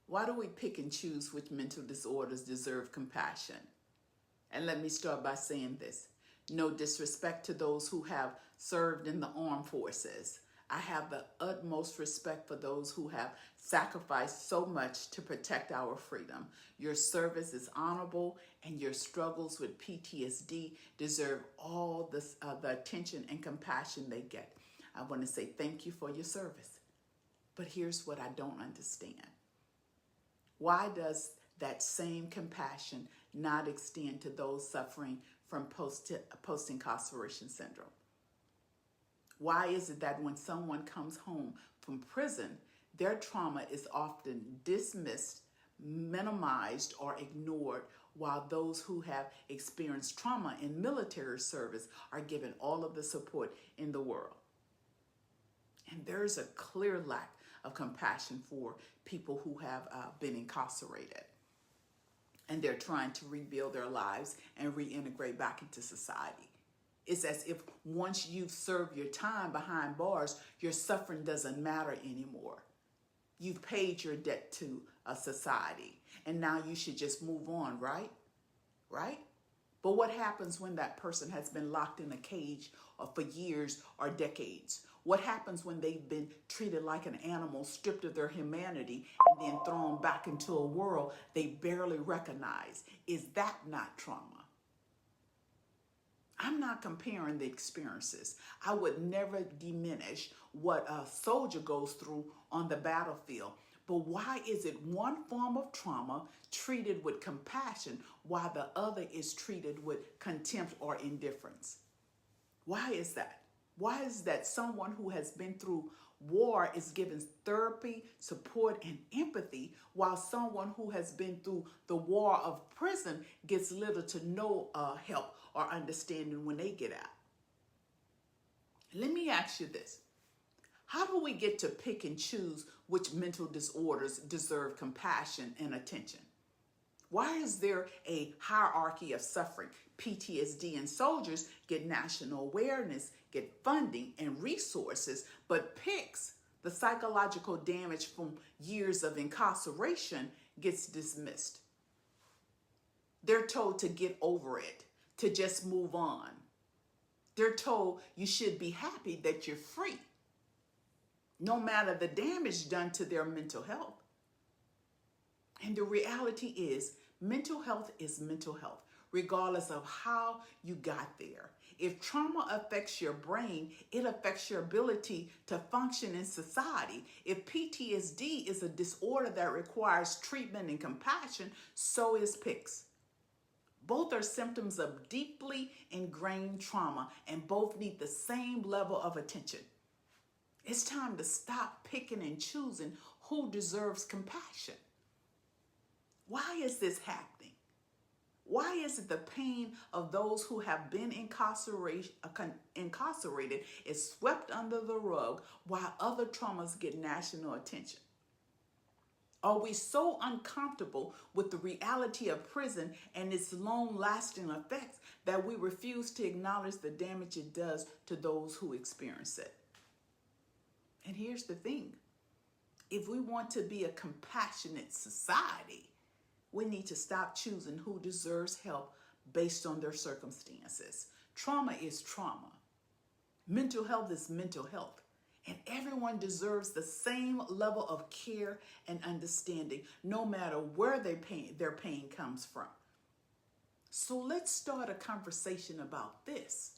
Why do we pick and choose which mental disorders deserve compassion? And let me start by saying this. No disrespect to those who have served in the armed forces. I have the utmost respect for those who have sacrificed so much to protect our freedom. Your service is honorable, and your struggles with PTSD deserve all the attention and compassion they get. I want to say thank you for your service. But here's what I don't understand. Why does that same compassion not extend to those suffering from post-incarceration syndrome? Why is it that when someone comes home from prison, their trauma is often dismissed, minimized, or ignored, while those who have experienced trauma in military service are given all of the support in the world? And there's a clear lack of compassion for people who have been incarcerated. And they're trying to rebuild their lives and reintegrate back into society. It's as if once you've served your time behind bars, your suffering doesn't matter anymore. You've paid your debt to a society, and now you should just move on, right? Right? But what happens when that person has been locked in a cage for years or decades? What happens when they've been treated like an animal, stripped of their humanity, and then thrown back into a world they barely recognize? Is that not trauma? I'm not comparing the experiences. I would never diminish what a soldier goes through on the battlefield. But why is it one form of trauma treated with compassion while the other is treated with contempt or indifference? Why is that? Why is that someone who has been through war is given therapy, support, and empathy, while someone who has been through the war of prison gets little to no help or understanding when they get out? Let me ask you this. How do we get to pick and choose which mental disorders deserve compassion and attention? Why is there a hierarchy of suffering? PTSD and soldiers get national awareness, get funding and resources, but PICS, the psychological damage from years of incarceration, gets dismissed. They're told to get over it, to just move on. They're told you should be happy that you're free, no matter the damage done to their mental health. And the reality is, mental health is mental health, regardless of how you got there. If trauma affects your brain, it affects your ability to function in society. If PTSD is a disorder that requires treatment and compassion, so is PICS. Both are symptoms of deeply ingrained trauma, and both need the same level of attention. It's time to stop picking and choosing who deserves compassion. Why is this happening? Why is it the pain of those who have been incarcerated is swept under the rug while other traumas get national attention? Are we so uncomfortable with the reality of prison and its long-lasting effects that we refuse to acknowledge the damage it does to those who experience it? And here's the thing. If we want to be a compassionate society, we need to stop choosing who deserves help based on their circumstances. Trauma is trauma. Mental health is mental health. And everyone deserves the same level of care and understanding, no matter where their pain comes from. So let's start a conversation about this.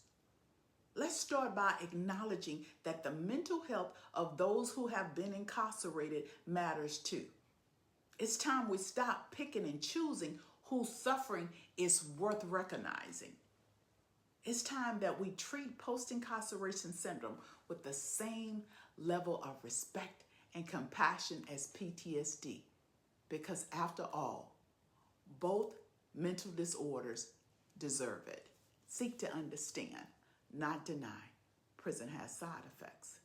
Let's start by acknowledging that the mental health of those who have been incarcerated matters too. It's time we stop picking and choosing whose suffering is worth recognizing. It's time that we treat post-incarceration syndrome with the same level of respect and compassion as PTSD. Because after all, both mental disorders deserve it. Seek to understand, not deny. Prison has side effects.